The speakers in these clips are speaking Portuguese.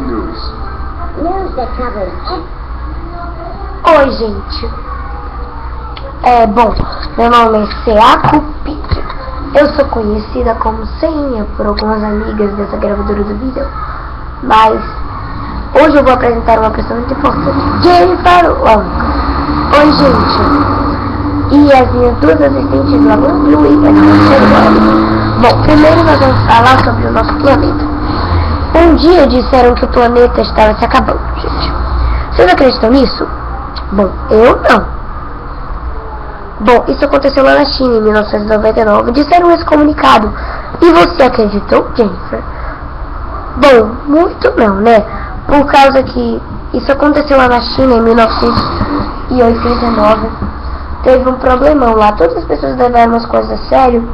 news. News that covers Oi, gente. Bom, meu nome é Seako Pit. Eu sou conhecida como Seinha por algumas amigas dessa gravadora do vídeo. Mas hoje eu vou apresentar uma pessoa muito importante, Jennifer Long. Oi, gente. E as minhas duas assistentes, Laura Blue e a Bom, primeiro nós vamos falar sobre o nosso planeta. Um dia disseram que o planeta estava se acabando, gente. Vocês acreditam nisso? Bom, eu não. Bom, isso aconteceu lá na China em 1999. Disseram esse comunicado. E você acreditou, Jennifer? Bom, muito não, né? Por causa que isso aconteceu lá na China em 1989. Teve um problemão lá. Todas as pessoas levaram as coisas a sério.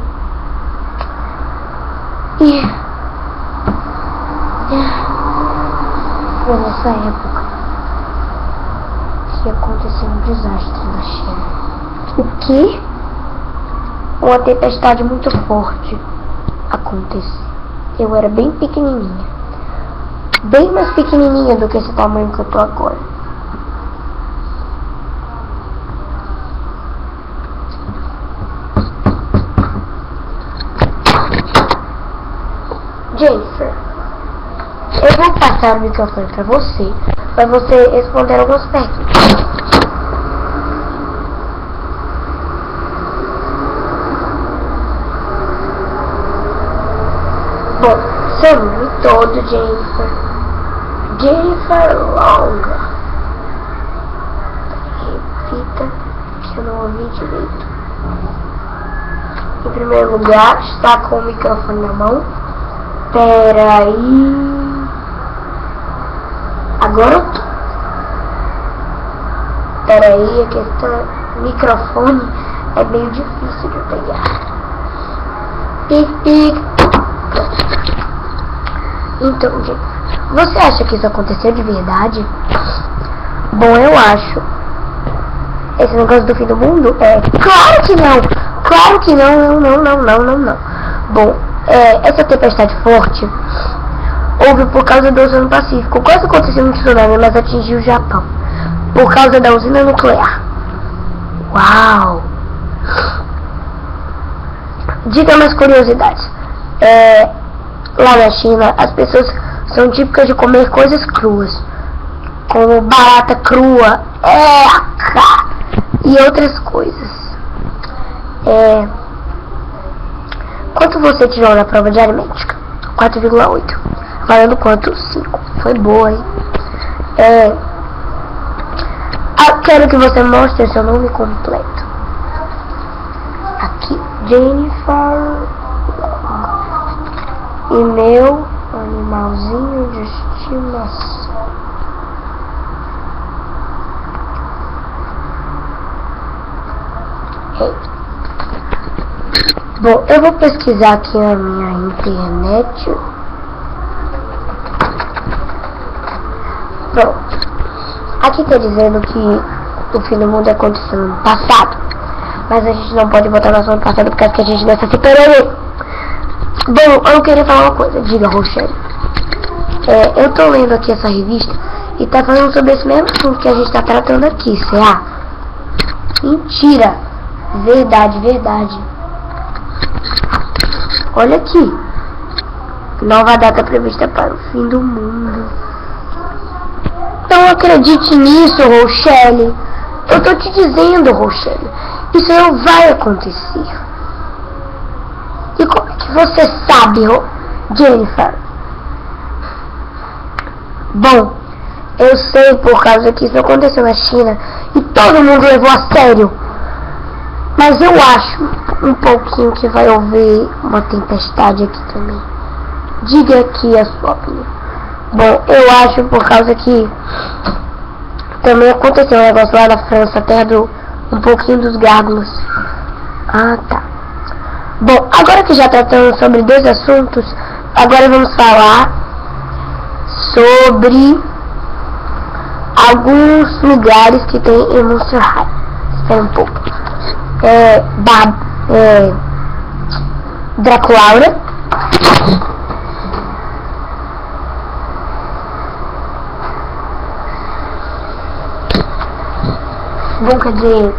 E foi nessa época que aconteceu um desastre na China. O que? Uma tempestade muito forte aconteceu. Eu era bem pequenininha. Bem mais pequenininha do que esse tamanho que eu tô agora. Jennifer, eu vou passar o microfone para você responder algumas perguntas. Bom, seu nome todo, Jennifer. Jennifer Long. Repita, que eu não ouvi direito. Em primeiro lugar, está com o microfone na mão. Pera aí. Agora eu tô. Pera aí, a questão microfone é meio difícil de pegar. Então, gente, você acha que isso aconteceu de verdade? Bom, eu acho. Esse negócio do fim do mundo claro que não! Claro que não. Bom, essa tempestade forte houve por causa do Oceano Pacífico. Quase aconteceu um tsunami, mas atingiu o Japão por causa da usina nuclear. Uau! Diga mais curiosidades. Lá na China, as pessoas são típicas de comer coisas cruas, como barata crua, e outras coisas. Quanto você tirou na prova de aritmética? 4,8. Valendo quanto? 5. Foi boa, hein? Quero que você mostre seu nome completo. Aqui, Jennifer. E meu animalzinho de estimação. Bom, eu vou pesquisar aqui na minha internet. Pronto. Aqui tá dizendo que o fim do mundo aconteceu no passado. Mas a gente não pode botar no ano passado por causa que a gente não está se perdendo. Bom, eu queria falar uma coisa. Diga, Rochelle. Eu tô lendo aqui essa revista e tá falando sobre esse mesmo assunto que a gente tá tratando aqui, será? Mentira. Verdade. Olha aqui. Nova data prevista para o fim do mundo. Então acredite nisso, Rochelle. Eu tô te dizendo, Rochelle. Isso não vai acontecer. E como é que você sabe, Jennifer? Bom, eu sei por causa que isso aconteceu na China e todo mundo levou a sério. Mas eu acho um pouquinho que vai haver uma tempestade aqui também. Diga aqui a sua opinião. Bom, eu acho por causa que também aconteceu um negócio lá na França, a terra do um pouquinho dos gárgulas. Ah, tá. Bom, agora que já tratamos sobre dois assuntos, agora vamos falar sobre alguns lugares que tem em Monster High. Espera um pouco. Draculaura, Bom, quer dizer,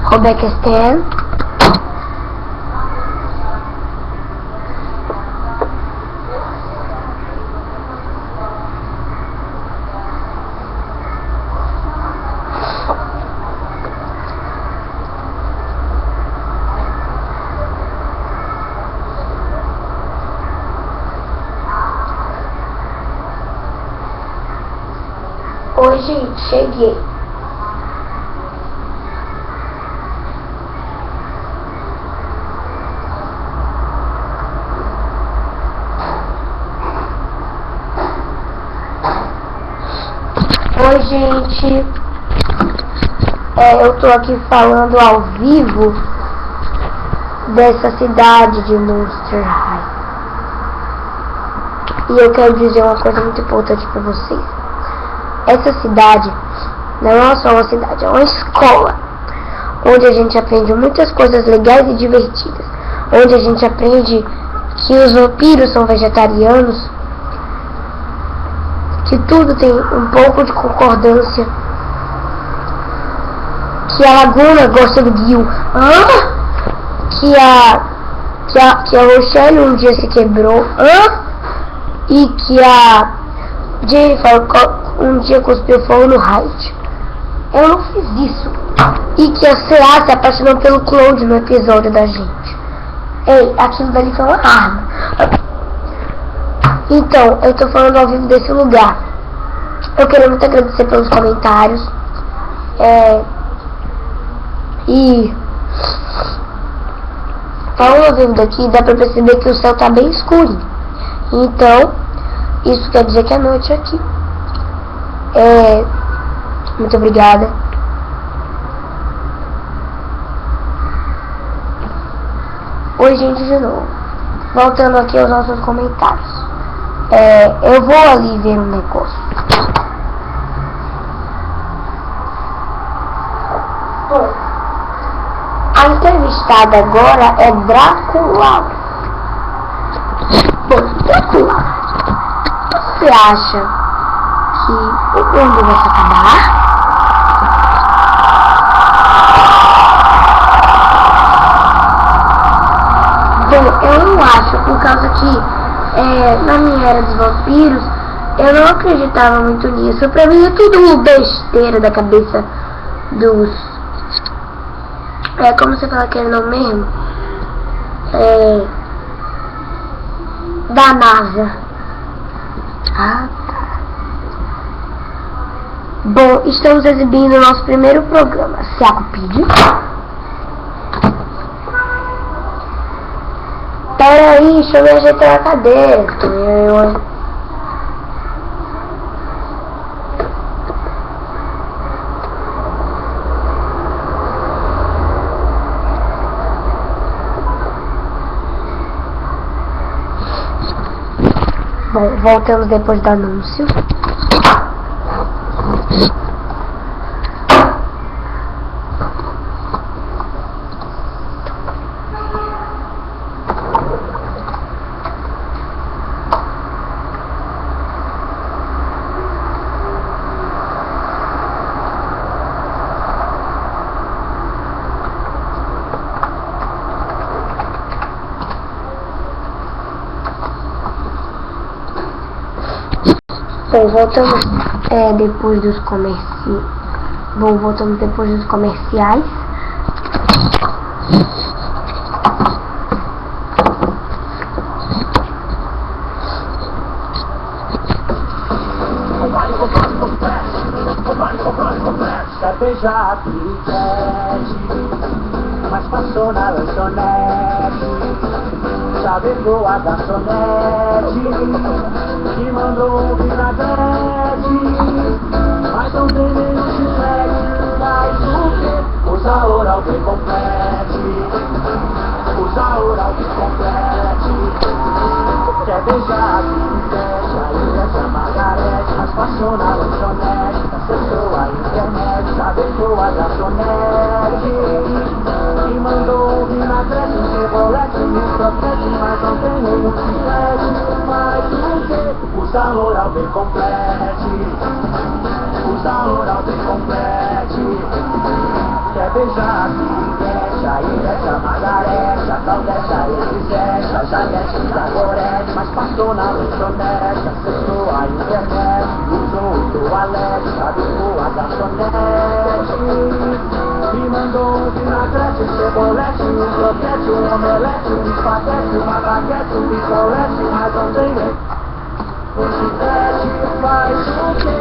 Rebecca Stan. Oi, gente, cheguei. Oi, gente. Eu tô aqui falando ao vivo dessa cidade de Monster High. E eu quero dizer uma coisa muito importante pra vocês. Essa cidade não é só uma cidade, é uma escola onde a gente aprende muitas coisas legais e divertidas, onde a gente aprende que os vampiros são vegetarianos, que tudo tem um pouco de concordância, que a Laguna gosta do Gil, que a Rochelle um dia se quebrou, e que a Jennifer um dia cuspiu fogo no Hyde. Eu não fiz isso. E que a CA se apaixonou pelo Claude no episódio da gente. Ei, aquilo dali foi uma arma. Então, eu tô falando ao vivo desse lugar. Eu quero muito agradecer pelos comentários. E falando ao vivo daqui, dá pra perceber que o céu tá bem escuro. Então, isso quer dizer que é noite aqui. Muito obrigada. Oi, gente, de novo. Voltando aqui aos nossos comentários. Eu vou ali ver um negócio. Bom, a entrevistada agora é Dracula. Bom, Dracula, você acha que o mundo vai se acabar? Bom, eu não acho, por causa que na minha era dos vampiros eu não acreditava muito nisso. Pra mim é tudo besteira da cabeça dos... como você fala aquele nome mesmo? Da NASA. Bom, estamos exibindo o nosso primeiro programa, Seacupide. Peraí, deixa eu me ajeitar a cadeira. Bom, voltamos depois do anúncio. Bom, voltamos depois dos voltamos depois dos comerciais. Quer beijar a piriguete, mas passou na lanchonete. Já pegou a garçonete e mandou um vinagrete, mas não tem nenhum chiclete. Mas o que? Usa oral que complete. Usa oral que complete. Quer beijar a piriguete, aí essa Margarete, mas passou na lanchonete, acessou a internet, já beijou a garçonete e mandou um vinagrete, um rebolete, um croquete, mas não tem nenhum chiclete. Mas o que? Usa oral bem complete. Usa oral bem complete. festa entre sete, a Janete da Gorete, mas passou na lanchonete, acessou a internet, usou o toalete, fabricou a garçonete. E mandou um vinagrete, um cebolete, um croquete, um omelete, um espaguete, uma baguete, um picolete, mas não tem nem. O chiclete faz o quê?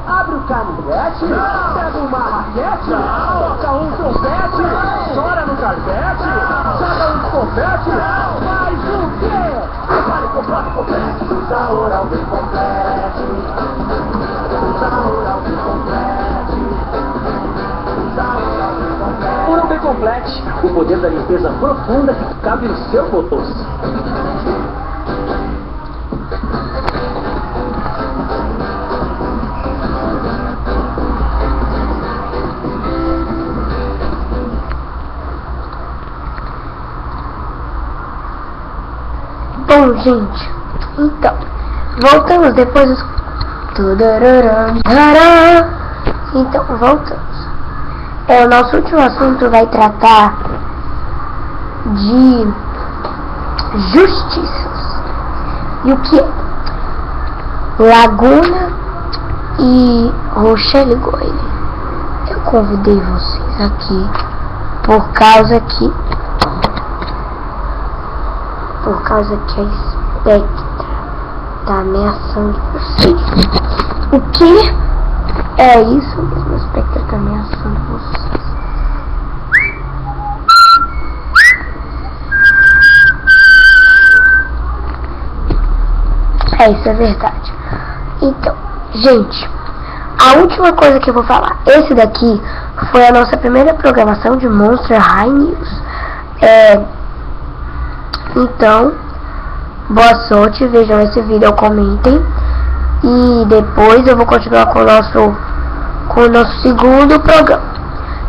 Abre o canivete, pega uma raquete, toca um trompete, chora no carpete, joga um confete, faz o quê? Prepare, compare, complete, usa oral bem complete, usa oral bem complete, usa oral bem complete. Oral bem complete, o poder da limpeza profunda que cabe no seu botox. Bom, gente, então, voltamos depois dos... Então, voltamos. O nosso último assunto vai tratar de justiças. E o que é? Laguna e Rochelle Goyle. Eu convidei vocês aqui por causa que a Spectra tá ameaçando vocês. O que? É isso mesmo, a Spectra tá ameaçando vocês. Isso é verdade. Então, gente, a última coisa que eu vou falar, esse daqui foi a nossa primeira programação de Monster High News. Então, boa sorte, vejam esse vídeo, comentem. E depois eu vou continuar com o nosso segundo programa,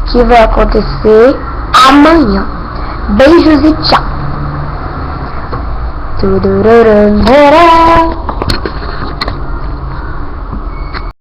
que vai acontecer amanhã. Beijos e tchau.